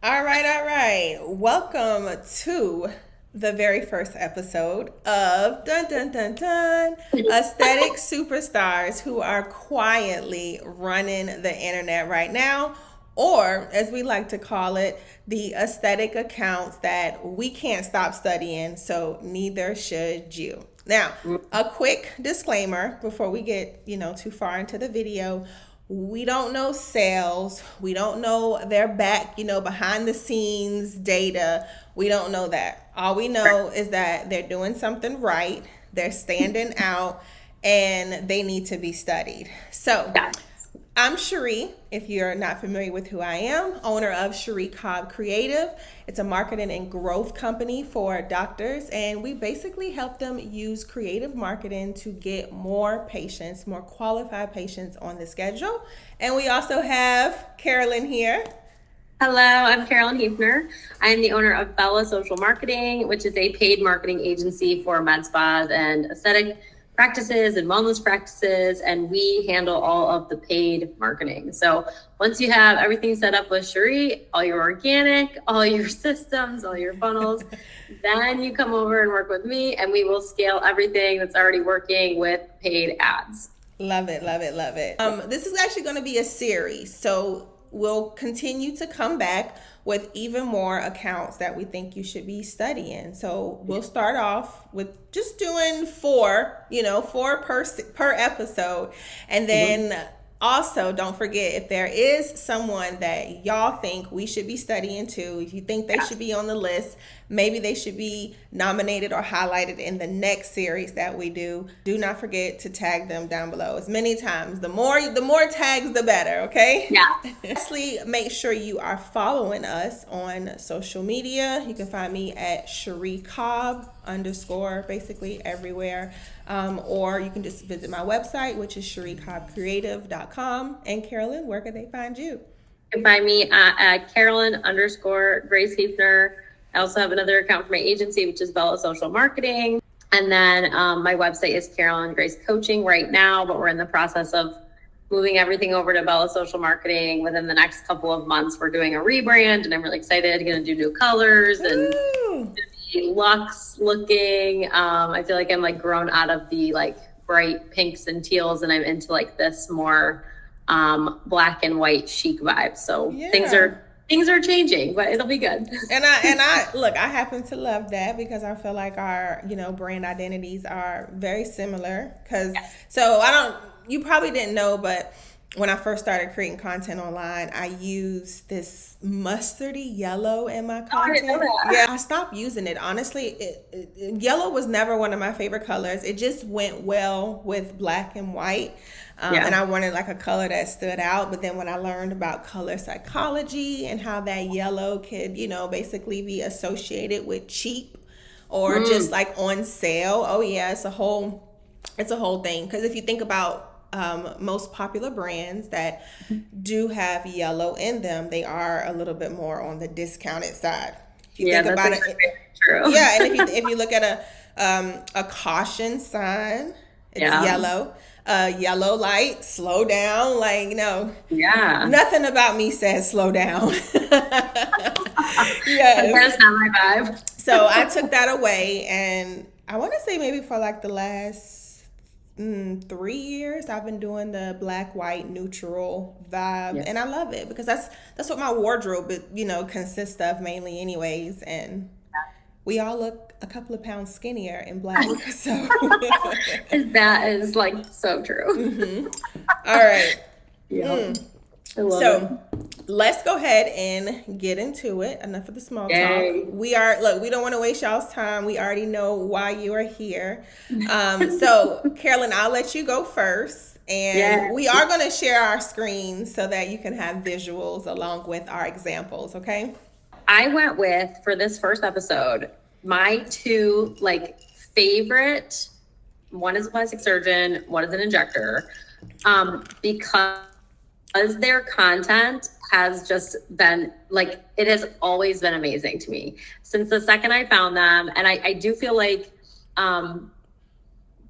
All right, all right. Welcome to the very first episode of Dun Dun Dun Dun Aesthetic Superstars who are quietly running the internet right now, or as we like to call it, the aesthetic accounts that we can't stop studying, so neither should you. Now, a quick disclaimer before we get, too far into the video. We don't know sales. We don't know their back, behind the scenes data. We don't know that. All we know is that they're doing something right. They're standing out and they need to be studied. So I'm Cheri. If you're not familiar with who I am, owner of Cheri Cobb Creative. It's a marketing and growth company for doctors, and we basically help them use creative marketing to get more patients, more qualified patients on the schedule. And we also have Carolyn here. Hello, I'm Carolyn Hefner. I am the owner of Bella Social Marketing, which is a paid marketing agency for med spas and aesthetic practices and wellness practices, and we handle all of the paid marketing. So once you have everything set up with Cheri, all your organic, all your systems, all your funnels, then you come over and work with me and we will scale everything that's already working with paid ads. Love it, love it, love it. This is actually going to be a series, so we'll continue to come back with even more accounts that we think you should be studying. So we'll start off with just doing four per episode. And then also don't forget, if there is someone that y'all think we should be studying too, if you think they should be on the list, maybe they should be nominated or highlighted in the next series that we do not forget to tag them down below as many times. The more tags, the better, okay? Yeah. Lastly, make sure you are following us on social media. You can find me at Cheri Cobb _ basically everywhere. Or you can just visit my website, which is CheriCobbCreative.com. And Carolyn, where can they find you? You can find me at Carolyn _ Grace Hefner. I also have another account for my agency, which is Bella Social Marketing. And then my website is Carolyn Grace Coaching right now, but we're in the process of moving everything over to Bella Social Marketing within the next couple of months. We're doing a rebrand and I'm really excited. Going to do new colors and luxe looking. I feel like I'm like grown out of the like bright pinks and teals and I'm into like this more black and white chic vibe. So things are changing, but it'll be good. And I look, I happen to love that because I feel like our, brand identities are very similar. You probably didn't know, but when I first started creating content online, I used this mustardy yellow in my content. I didn't know that. Yeah, I stopped using it. Honestly, yellow was never one of my favorite colors. It just went well with black and white. And I wanted like a color that stood out. But then when I learned about color psychology and how that yellow could, basically be associated with cheap or just like on sale. Oh yeah, it's a whole thing. Because if you think about most popular brands that do have yellow in them, they are a little bit more on the discounted side. Think about it, true. Yeah, and if you look at a caution sign, it's yellow. Yellow light, slow down. Like, no. Yeah. Nothing about me says slow down. Yes. That's not my vibe. So I took that away, and I want to say maybe for like the last 3 years, I've been doing the black, white, neutral vibe, and I love it because that's what my wardrobe, consists of mainly, anyways. And we all look a couple of pounds skinnier in black. So that is like so true. Mm-hmm. All right. I love it. Let's go ahead and get into it. Enough of the small talk. We don't want to waste y'all's time. We already know why you are here. So Carolyn, I'll let you go first. And we are going to share our screens so that you can have visuals along with our examples. Okay. I went with, for this first episode, my two favorite, one is a plastic surgeon, one is an injector, because their content has just been it has always been amazing to me since the second I found them. And I do feel like,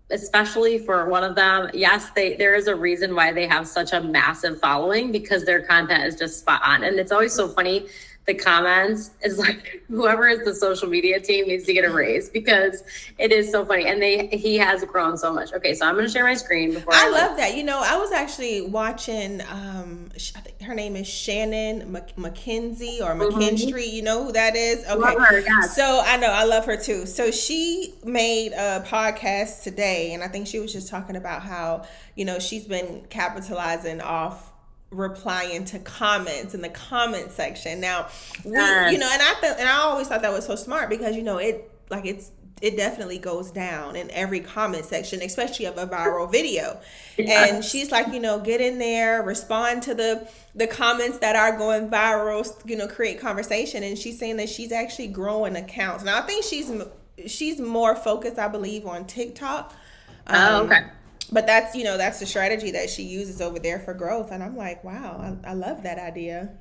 especially for one of them, yes, there is a reason why they have such a massive following, because their content is just spot on. And it's always so funny the comments is like, whoever is the social media team needs to get a raise because it is so funny. And he has grown so much. Okay, so I'm going to share my screen before I love that. I was actually watching, I think her name is Shannon McKenzie or McKinstry. You know who that is? Okay. Love her, yes. So I know, I love her too. So she made a podcast today, and I think she was just talking about how, she's been capitalizing off replying to comments in the comment section. Now, and I always thought that was so smart because it definitely goes down in every comment section, especially of a viral video. And she's like, get in there, respond to the comments that are going viral, create conversation. And she's saying that she's actually growing accounts. Now, I think she's more focused, I believe, on TikTok. Okay. But that's the strategy that she uses over there for growth. And I'm like, wow, I love that idea.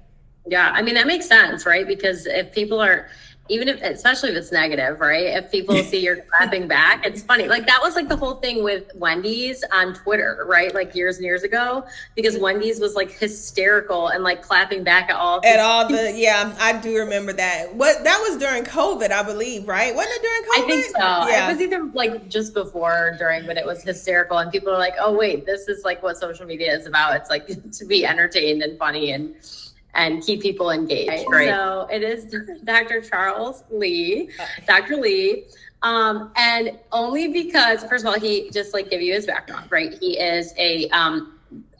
Yeah. I mean, that makes sense, right? Because if people are, especially if it's negative, right? If people see you're clapping back, it's funny. Like that was like the whole thing with Wendy's on Twitter, right? Like years and years ago, because Wendy's was like hysterical and like clapping back at all. I do remember that. That was during COVID, I believe, right? Wasn't it during COVID? I think so. Yeah. It was either like just before or during, but it was hysterical. And people are like, oh wait, this is like what social media is about. It's like to be entertained and funny and keep people engaged. Right. So it is Dr. Charles Lee, Dr. Lee. And only because, first of all, he just like give you his background, right? He is a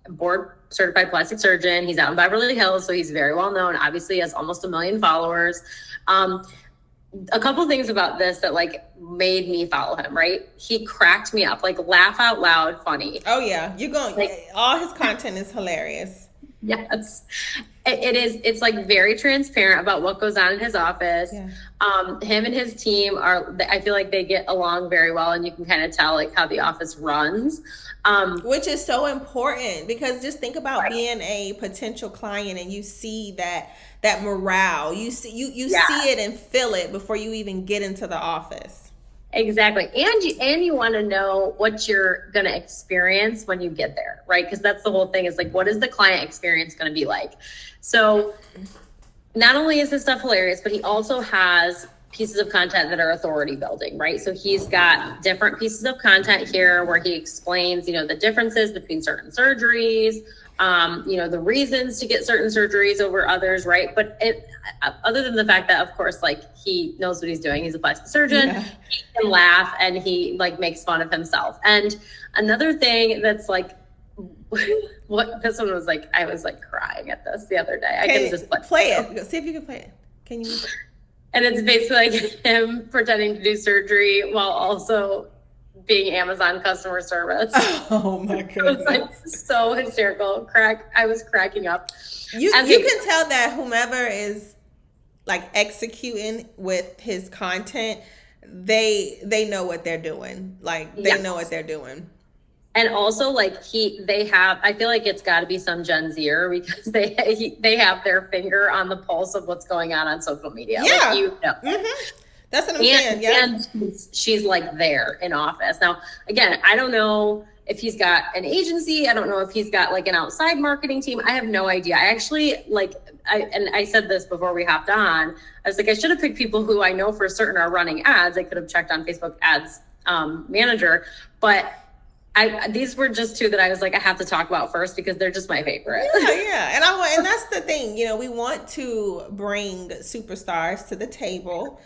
board certified plastic surgeon. He's out in Beverly Hills, so he's very well known. Obviously, he has almost 1 million followers. A couple things about this that like made me follow him, right? He cracked me up, like laugh out loud, funny. Oh yeah, all his content is hilarious. Yes, it is. It's like very transparent about what goes on in his office. Yeah. Him and his team I feel like they get along very well, and you can kind of tell like how the office runs. Which is so important because just think about being a potential client and you see that morale. You see it and feel it before you even get into the office. Exactly. And you want to know what you're going to experience when you get there, right? Because that's the whole thing is like, what is the client experience going to be like? So not only is this stuff hilarious, but he also has pieces of content that are authority building, right? So he's got different pieces of content here where he explains, the differences between certain surgeries, the reasons to get certain surgeries over others, right? But other than the fact that, of course, like he knows what he's doing, he's a plastic surgeon, he can laugh and he like makes fun of himself. And another thing that's like, what this one was like, I was like crying at this the other day. I can just play it. See if you can play it. Can you? And it's basically like him pretending to do surgery while also being Amazon customer service. Oh my goodness. It was like so hysterical. I was cracking up. You can tell that whomever is like executing with his content, they know what they're doing. Like they know what they're doing. And also like I feel like it's got to be some Gen Zer because they have their finger on the pulse of what's going on social media. Yeah. Like, Mm-hmm. That's what I'm saying. Yeah. And she's like there in office. Now, again, I don't know if he's got an agency. I don't know if he's got like an outside marketing team. I have no idea. I actually I said this before we hopped on. I was like, I should have picked people who I know for certain are running ads. I could have checked on Facebook ads manager, but these were just two that I was like, I have to talk about first because they're just my favorite. Yeah. And that's the thing, we want to bring superstars to the table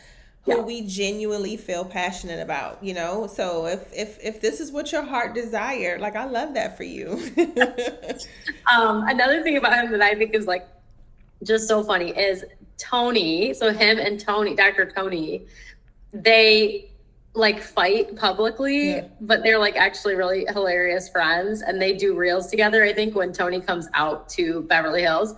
who we genuinely feel passionate about, so if this is what your heart desired, like I love that for you. Another thing about him that I think is like just so funny is Tony. So him and Tony, Dr. Tony, they like fight publicly, but they're like actually really hilarious friends, and they do reels together, I think, when Tony comes out to Beverly Hills.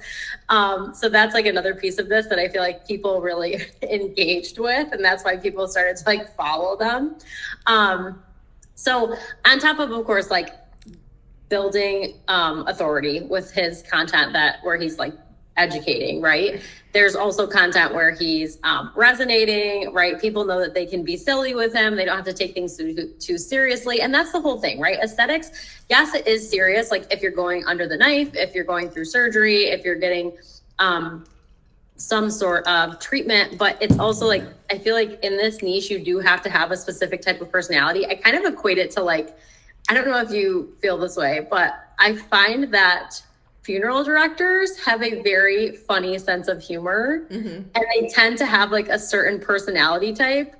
So that's like another piece of this that I feel like people really engaged with, and that's why people started to like follow them. So on top of course, like building authority with his content where he's like educating, right? There's also content where he's resonating, right? People know that they can be silly with him. They don't have to take things too seriously. And that's the whole thing, right? Aesthetics, yes, it is serious. Like if you're going under the knife, if you're going through surgery, if you're getting some sort of treatment, but it's also like, I feel like in this niche, you do have to have a specific type of personality. I kind of equate it to like, I don't know if you feel this way, but I find that funeral directors have a very funny sense of humor, and they tend to have like a certain personality type.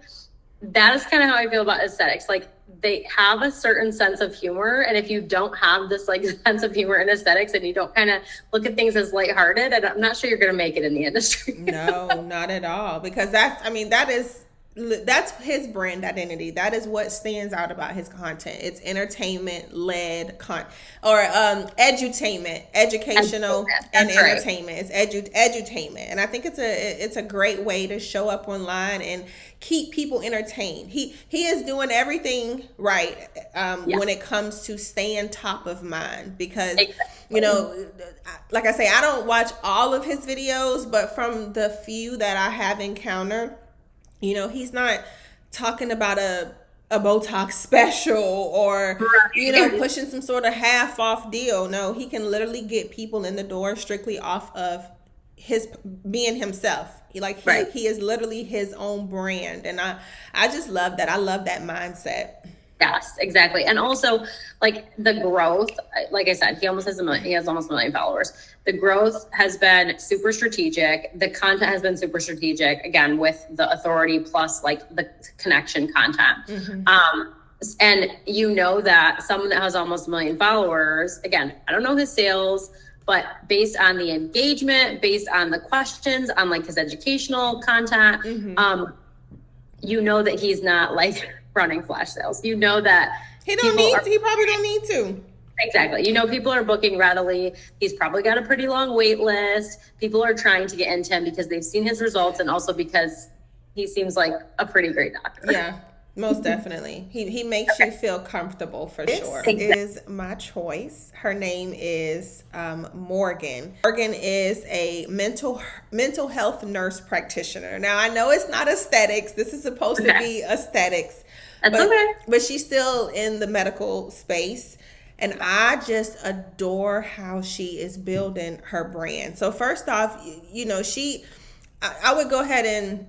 That is kind of how I feel about aesthetics. Like, they have a certain sense of humor, and if you don't have this like sense of humor in aesthetics and you don't kind of look at things as lighthearted, I'm not sure you're going to make it in the industry. No, not at all, because that's his brand identity. That is what stands out about his content. It's entertainment led edutainment, educational and That's right. entertainment. It's edutainment, and I think it's a great way to show up online and keep people entertained. He is doing everything right when it comes to staying top of mind, because you know, like I say, I don't watch all of his videos, but from the few that I have encountered, you know, he's not talking about a Botox special or, you know, pushing some sort of half off deal. No, he can literally get people in the door strictly off of his being himself. He is literally his own brand. And I just love that. I love that mindset. Yes, exactly. And also, like, the growth, like I said, he has almost 1 million followers. The growth has been super strategic. The content has been super strategic, again, with the authority plus like the connection content. And you know that someone that has almost 1 million followers, again, I don't know his sales, but based on the engagement, based on the questions, on like his educational content, you know that he's not like running flash sales. You know that he probably don't need to. Exactly. You know, people are booking readily. He's probably got a pretty long wait list. People are trying to get into him because they've seen his results, and also because he seems like a pretty great doctor. Yeah, most definitely. He makes you feel comfortable for sure. This is my choice. Her name is Morgan. Morgan is a mental health nurse practitioner. Now, I know it's not aesthetics. This is supposed to be aesthetics. But she's still in the medical space. And I just adore how she is building her brand. So first off, you know, I would go ahead and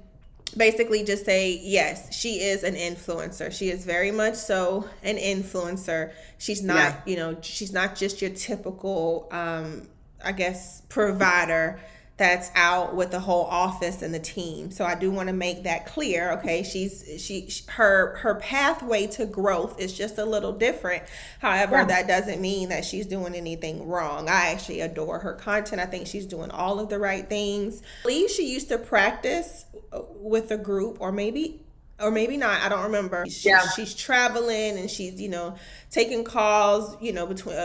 basically just say, yes, she is an influencer. She is very much so an influencer. She's not, you know, she's not just your typical, I guess, provider that's out with the whole office and the team. So I do want to make that clear. Okay, her pathway to growth is just a little different. However, that doesn't mean that she's doing anything wrong. I actually adore her content. I think she's doing all of the right things. I believe she used to practice with a group, or maybe not. I don't remember. She's traveling, and she's, you know, taking calls, you know, between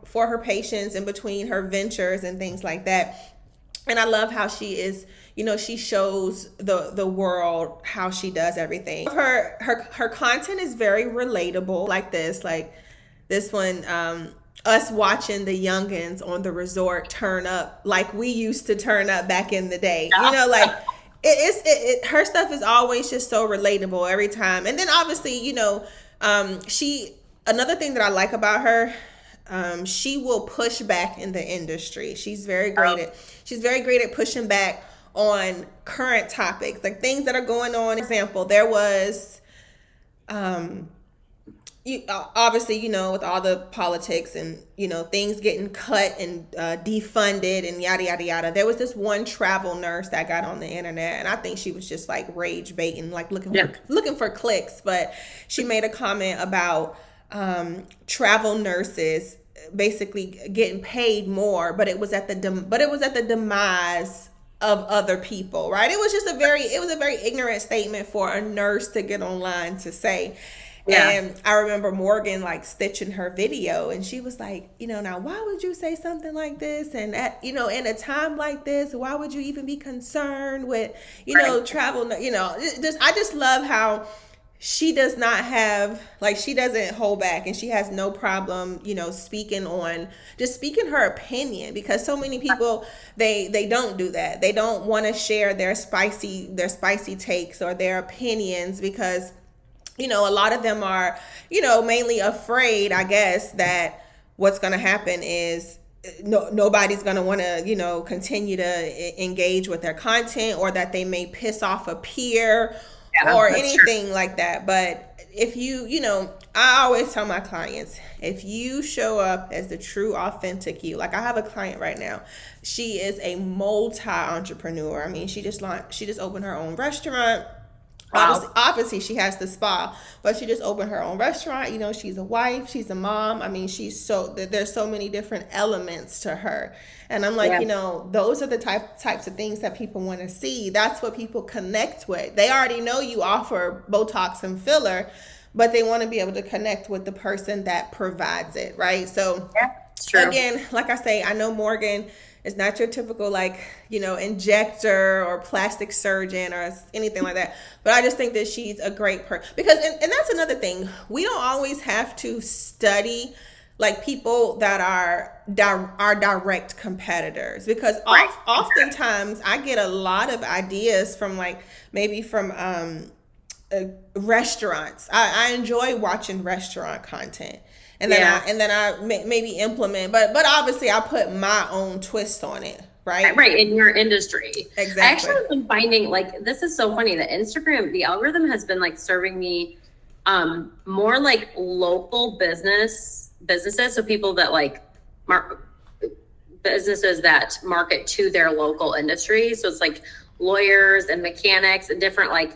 for her patients and between her ventures and things like that. And I love how she is, you know, she shows the world how she does everything. Her content is very relatable, like this one, us watching the youngins on the resort turn up like we used to turn up back in the day. You know, like her stuff is always just so relatable every time. And then obviously, you know, another thing that I like about her, she will push back in the industry. She's very great at pushing back on current topics, like things that are going on. Example, there was, obviously, you know, with all the politics and, you know, things getting cut and defunded and yada, yada, yada. There was this one travel nurse that got on the internet, and I think she was just like rage baiting, like looking for clicks. But she made a comment about travel nurses basically getting paid more, but it was at the demise of other people, right? It was a very ignorant statement for a nurse to get online to say. And I remember Morgan like stitching her video, and she was like, you know, now why would you say something like this? And at, you know, in a time like this, why would you even be concerned with, you know, travel? You know, I just love how she does not have, like, she doesn't hold back, and she has no problem, you know, speaking her opinion, because so many people, they don't do that. They don't want to share their spicy takes or their opinions, because, you know, a lot of them are, you know, mainly afraid, I guess, that what's going to happen is nobody's going to want to, continue to engage with their content, or that they may piss off a peer or anything like that. But if I always tell my clients, if you show up as the true, authentic you, like I have a client right now, she is a multi-entrepreneur. I mean, she just opened her own restaurant. Wow. Obviously, she has the spa, but she just opened her own restaurant. She's a wife, she's a mom. I mean, there's so many different elements to her. And I'm like, those are the types of things that people want to see. That's what people connect with. They already know you offer Botox and filler, but they want to be able to connect with the person that provides it, right? So, again, like I say, I know Morgan is not your typical injector or plastic surgeon or anything like that. But I just think that she's a great person, because, and that's another thing. We don't always have to study like people that are direct competitors, because oftentimes I get a lot of ideas from maybe from restaurants. I enjoy watching restaurant content. And then I maybe implement, but obviously I put my own twist on it, right? Right, in your industry. Exactly. I actually have been finding, this is so funny, that Instagram, the algorithm has been serving me more local businesses, so people that businesses that market to their local industry. So it's lawyers and mechanics and different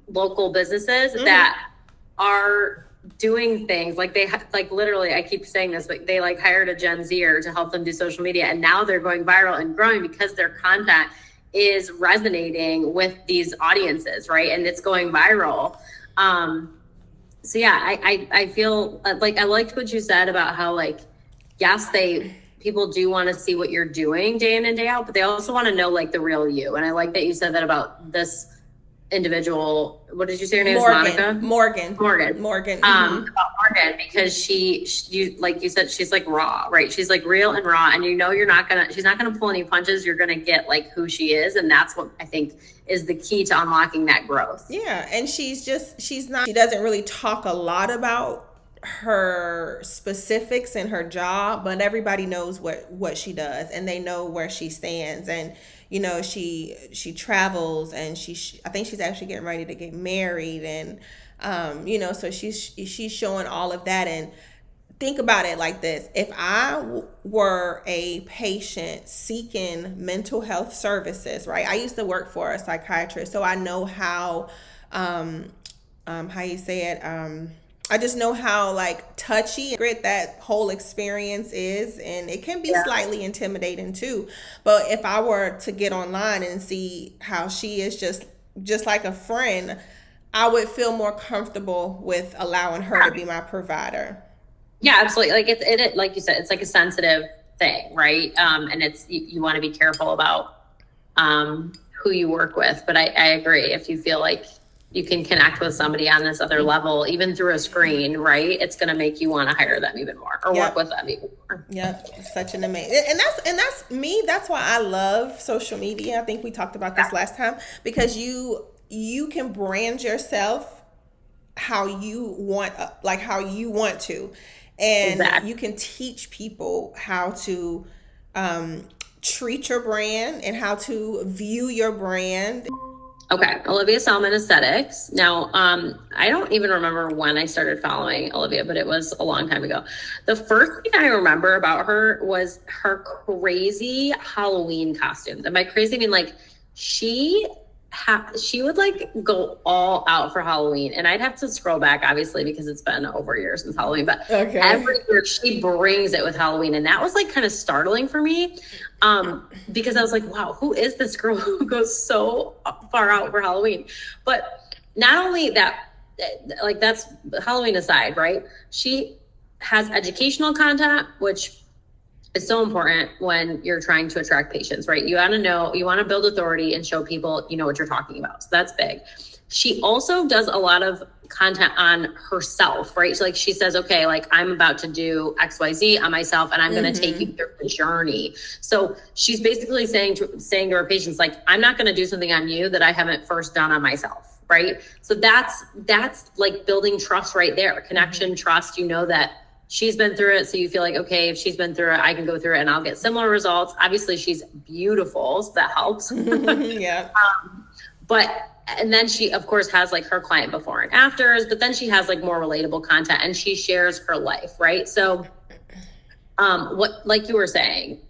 local businesses that are doing things they literally, I keep saying this, but they hired a Gen Zer to help them do social media, and now they're going viral and growing because their content is resonating with these audiences, right? And it's going viral. So yeah, I feel I liked what you said about how yes, people do want to see what you're doing day in and day out, but they also want to know the real you. And I like that you said that about this individual. What did you say her name is? Monica? Morgan. About Morgan, because you like you said, she's raw, right? She's real and raw, and she's not gonna pull any punches. You're gonna get who she is, and that's what I think is the key to unlocking that growth. Yeah, and she doesn't really talk a lot about her specifics in her job, but everybody knows what she does, and they know where she stands. And she travels, and I think she's actually getting ready to get married, and so she's showing all of that. And think about it like this: if I were a patient seeking mental health services, right? I used to work for a psychiatrist, so I know how you say it, I just know how touchy that whole experience is, and it can be slightly intimidating too. But if I were to get online and see how she is just like a friend, I would feel more comfortable with allowing her to be my provider. Yeah, absolutely. It like you said, it's a sensitive thing, right? And it's you want to be careful about who you work with. But I agree, if you feel you can connect with somebody on this other level, even through a screen, right? It's going to make you want to hire them even more, or work with them even more. Yep. It's such an amazing, and that's me. That's why I love social media. I think we talked about this last time, because you can brand yourself how you want, to, and you can teach people how to treat your brand and how to view your brand. Okay, Olivia Salmon Aesthetics. Now, I don't even remember when I started following Olivia, but it was a long time ago. The first thing I remember about her was her crazy Halloween costumes. And by crazy, I mean she would go all out for Halloween, and I'd have to scroll back, obviously, because it's been over a year since Halloween, but every year she brings it with Halloween. And that was kind of startling for me, because I was like, wow, who is this girl who goes so far out for Halloween? But not only that, that's Halloween aside, right? She has educational content, which is so important when you're trying to attract patients, right? You want to build authority and show people you know what you're talking about. So that's big. She also does a lot of content on herself, right? So she says, okay, I'm about to do XYZ on myself, and I'm going to take you through the journey. So she's basically saying to her patients, I'm not going to do something on you that I haven't first done on myself, right? So that's building trust right there, connection, trust. That she's been through it. So you feel like, okay, if she's been through it, I can go through it and I'll get similar results. Obviously she's beautiful, so that helps. Yeah. And then she of course has like her client before and afters, but then she has like more relatable content and she shares her life. Right. So, what, like you were saying,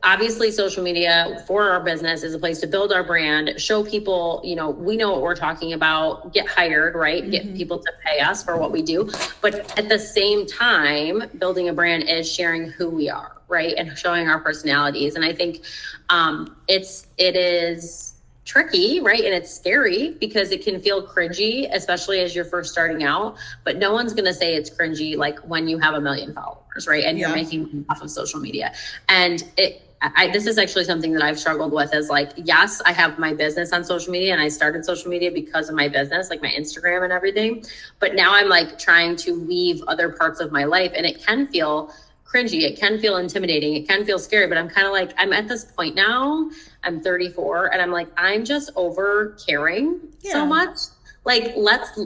obviously social media for our business is a place to build our brand, show people, we know what we're talking about, get hired, right? Get people to pay us for what we do. But at the same time, building a brand is sharing who we are, right? And showing our personalities. And I think it is tricky, right? And it's scary because it can feel cringy, especially as you're first starting out, but no one's going to say it's cringy like when you have 1 million followers, right? And you're making money off of social media. And this is actually something that I've struggled with is like, yes, I have my business on social media and I started social media because of my business, like my Instagram and everything. But now I'm like trying to weave other parts of my life and it can feel cringy. It can feel intimidating. It can feel scary, but I'm kind of like, I'm at this point now, I'm 34 and I'm like, I'm just over caring so much. Like,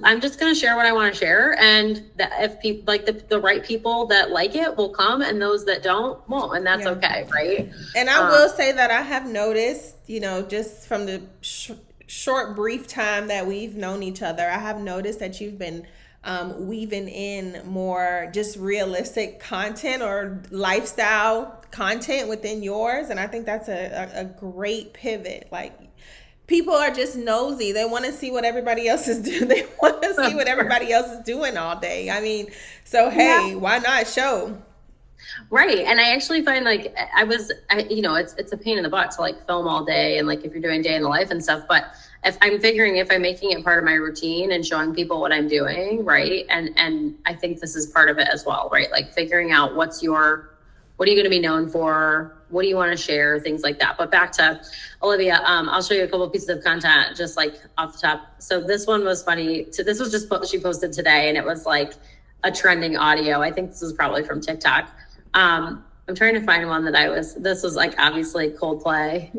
I'm just going to share what I want to share. And that if people like the right people that like it will come and those that don't won't. And that's okay. Right. And I will say that I have noticed, just from the short, brief time that we've known each other, I have noticed that you've been weaving in more just realistic content or lifestyle content within yours. And I think that's a great pivot. Like, people are just nosy. They want to see what everybody else is doing. They want to see what everybody else is doing all day. I mean, so hey, why not show? Right. And I actually find like it's a pain in the butt to like film all day and like if you're doing day in the life and stuff, but if I'm making it part of my routine and showing people what I'm doing, right? And I think this is part of it as well, right? Like figuring out what are you going to be known for? What do you want to share? Things like that. But back to Olivia, I'll show you a couple of pieces of content just like off the top. So this one was funny. This was just what she posted today and it was like a trending audio. I think this was probably from TikTok. I'm trying to find one this was like obviously Coldplay.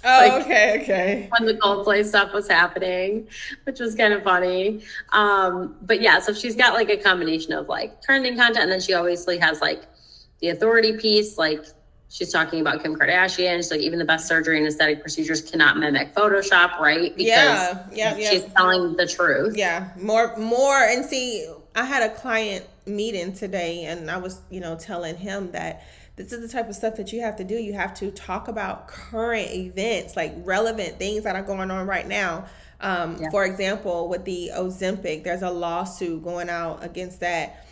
Okay. When the Coldplay stuff was happening, which was kind of funny. But yeah, so she's got like a combination of like trending content. And then she obviously has like the authority piece, like she's talking about Kim Kardashian. She's like, even the best surgery and aesthetic procedures cannot mimic Photoshop, right? Because she's telling the truth. Yeah, more. And see, I had a client meeting today and I was, telling him that this is the type of stuff that you have to do. You have to talk about current events, like relevant things that are going on right now. For example, with the Ozempic, there's a lawsuit going out against that.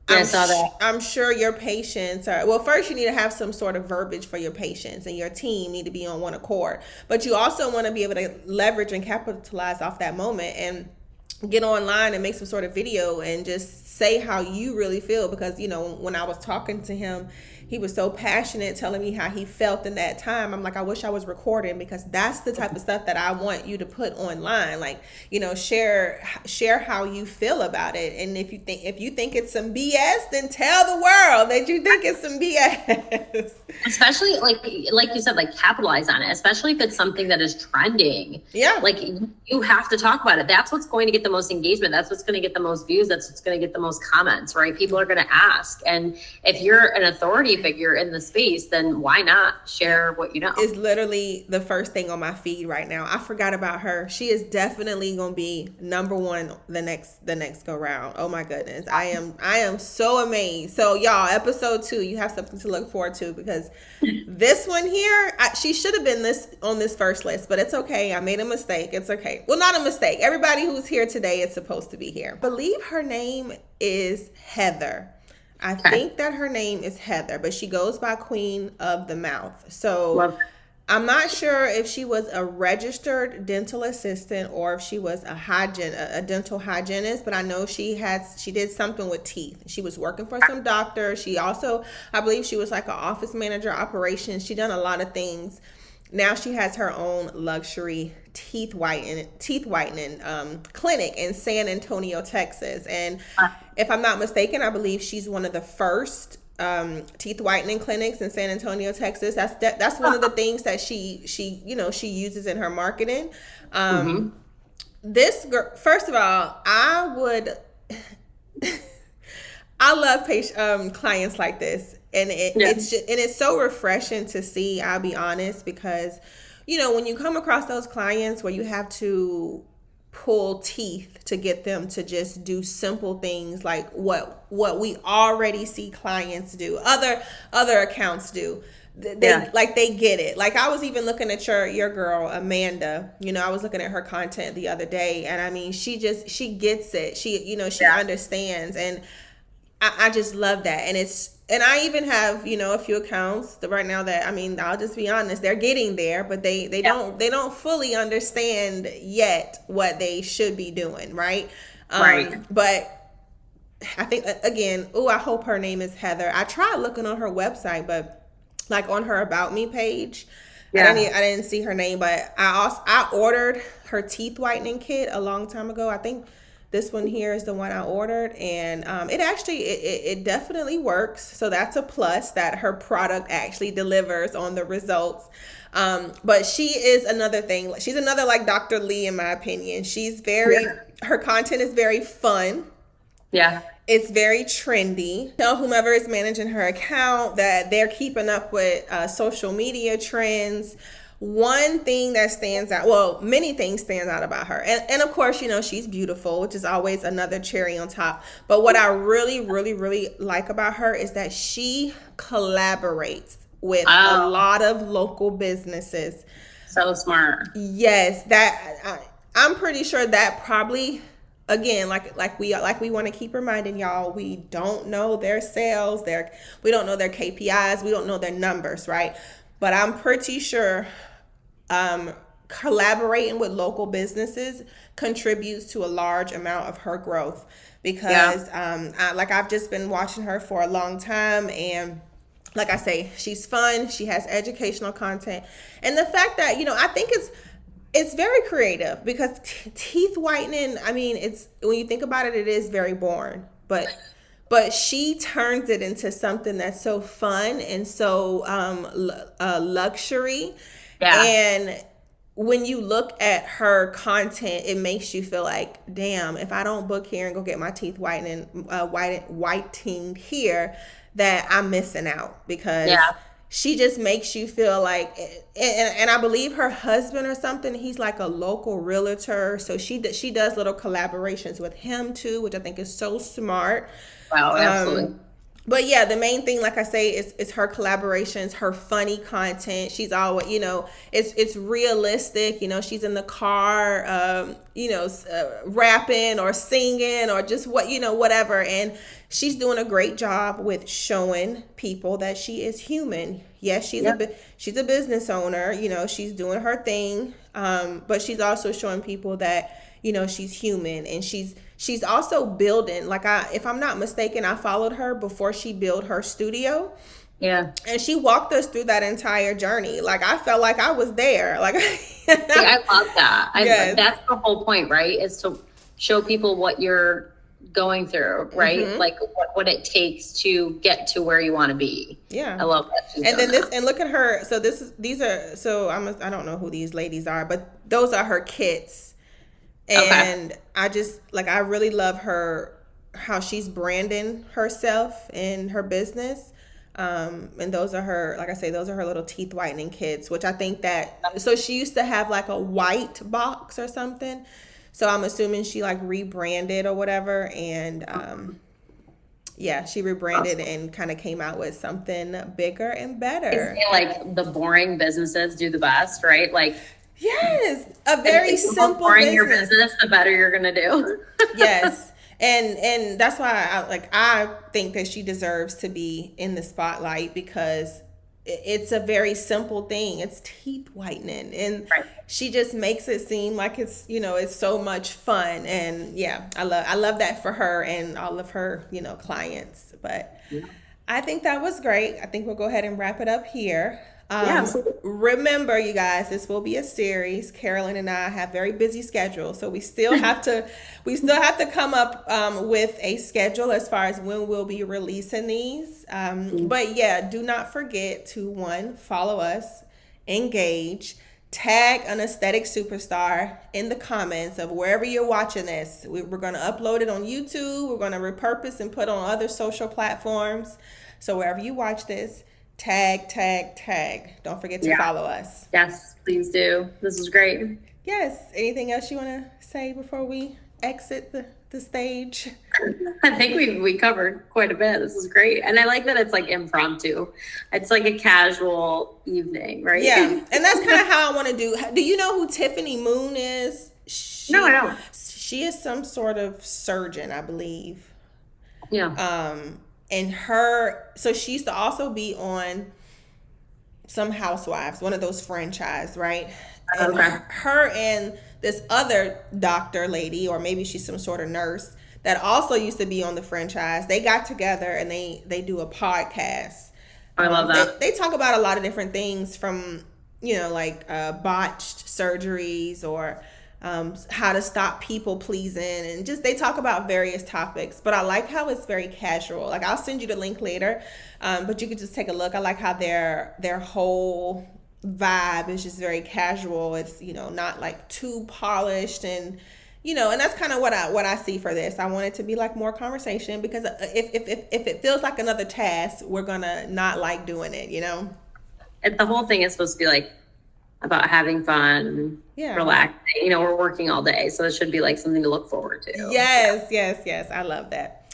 I saw that. I'm sure your patients first you need to have some sort of verbiage for your patients and your team need to be on one accord. But you also want to be able to leverage and capitalize off that moment and get online and make some sort of video and just say how you really feel. Because, when I was talking to him, he was so passionate telling me how he felt in that time. I'm like, I wish I was recording because that's the type of stuff that I want you to put online. Like, share how you feel about it. And if you think it's some BS, then tell the world that you think it's some BS. Especially like you said, like capitalize on it, especially if it's something that is trending. Yeah. Like you have to talk about it. That's what's going to get the most engagement. That's what's going to get the most views. That's what's going to get the most comments, right? People are going to ask. And if you're an authority figure in the space, then why not share what you know? Is literally the first thing on my feed right now. I forgot about her. She is definitely going to be number one the next go round. Oh my goodness. I am so amazed. So y'all, episode 2, you have something to look forward to because this one here, she should have been on this first list, but it's okay. I made a mistake. It's okay. Well, not a mistake. Everybody who's here today is supposed to be here. I believe her name is Heather. I think that her name is Heather, but she goes by Queen of the Mouth. So I'm not sure if she was a registered dental assistant or if she was a dental hygienist, but I know she did something with teeth. She was working for some doctor. She also, I believe she was like an office manager operations. She done a lot of things. Now she has her own luxury teeth whitening clinic in San Antonio, Texas. And if I'm not mistaken, I believe she's one of the first teeth whitening clinics in San Antonio, Texas. That's one of the things that she uses in her marketing. This girl, first of all, I would I love clients like this, and Yeah. it's so refreshing to see. I'll be honest, because when you come across those clients where you have to pull teeth to get them to just do simple things like what we already see clients do, other accounts do. They get it. Like, I was even looking at your girl Amanda. I was looking at her content the other day, and I mean, she gets it. She understands, and I just love that. And I even have, a few accounts that right now that, I mean, I'll just be honest, they're getting there, but they don't fully understand yet what they should be doing, right? Right. But I think, again, I hope her name is Heather. I tried looking on her website, but like on her About Me page, I didn't see her name. But I ordered her teeth whitening kit a long time ago. I think this one here is the one I ordered, and it definitely works. So that's a plus, that her product actually delivers on the results. But she is another thing. She's another like Dr. Lee, in my opinion. Her content is very fun. Yeah. It's very trendy. Tell whomever is managing her account that they're keeping up with social media trends. One thing that stands out, well, many things stand out about her. And of course, she's beautiful, which is always another cherry on top. But what I really, really, really like about her is that she collaborates with a lot of local businesses. So smart. Yes, I'm pretty sure that probably, again, like we want to keep reminding y'all, we don't know their sales, we don't know their KPIs, we don't know their numbers, right? But I'm pretty sure collaborating with local businesses contributes to a large amount of her growth, because I've just been watching her for a long time, and like I say, she's fun, she has educational content, and the fact that I think it's very creative, because teeth whitening, I mean, it's, when you think about it, it is very boring, but she turns it into something that's so fun and so luxury. Yeah. And when you look at her content, it makes you feel like, damn, if I don't book here and go get my teeth whitening here, that I'm missing out, because she just makes you feel like, and I believe her husband or something, he's like a local realtor, so she does little collaborations with him too, which I think is so smart. Wow, absolutely. But yeah, the main thing, like I say, is her collaborations, her funny content. She's always, it's realistic. She's in the car, rapping or singing or just whatever. And she's doing a great job with showing people that she is human. Yes, she's a business owner. She's doing her thing, but she's also showing people that she's human, and she's also building, like, if I'm not mistaken, I followed her before she built her studio. Yeah. And she walked us through that entire journey. Like, I felt like I was there. Like, I love that. Yes. That's the whole point, right? Is to show people what you're going through, right? Mm-hmm. Like what it takes to get to where you want to be. Yeah. I love that. And then and look at her. So I don't know who these ladies are, but those are her kits. And I really love how she's branding herself and her business. And those are her, like I say, those are her little teeth whitening kits, which I think so she used to have like a white box or something. So I'm assuming she like rebranded or whatever. And, she rebranded and kind of came out with something bigger and better. Like the boring businesses do the best, right? Like, yes, a very simple business. Your business, the better you're gonna do. Yes, and that's why I think that she deserves to be in the spotlight, because it's a very simple thing. It's teeth whitening, and she just makes it seem like it's it's so much fun. And I love that for her and all of her clients. But I think that was great. I think we'll go ahead and wrap it up here. Remember, you guys, this will be a series. Carolyn and I have very busy schedules, so we still have to come up with a schedule as far as when we'll be releasing these. But do not forget to, 1, follow us, engage, tag an aesthetic superstar in the comments of wherever you're watching this. We're going to upload it on YouTube. We're going to repurpose and put on other social platforms. So wherever you watch this, tag. Don't forget to follow us. Yes, please do. This is great. Yes. Anything else you want to say before we exit the stage? I think we covered quite a bit. This is great. And I like that it's like impromptu. It's like a casual evening, right? Yeah. And that's kind of how I want to do. Do you know who Tiffany Moon is? No, I don't. She is some sort of surgeon, I believe. Yeah. And so she used to also be on some Housewives, one of those franchise, right? And Okay. her and this other doctor lady, or maybe she's some sort of nurse that also used to be on the franchise, they got together and they do a podcast. I love that. They talk about a lot of different things from, like botched surgeries or how to stop people pleasing, and just they talk about various topics. But I like how it's very casual. Like, I'll send you the link later, but you could just take a look. I like how their whole vibe is just very casual. It's not like too polished, and and that's kind of what I see for this. I want it to be like more conversation, because if it feels like another task, we're gonna not like doing it. And the whole thing is supposed to be like about having fun, relaxing. We're working all day, so it should be like something to look forward to. Yes. I love that.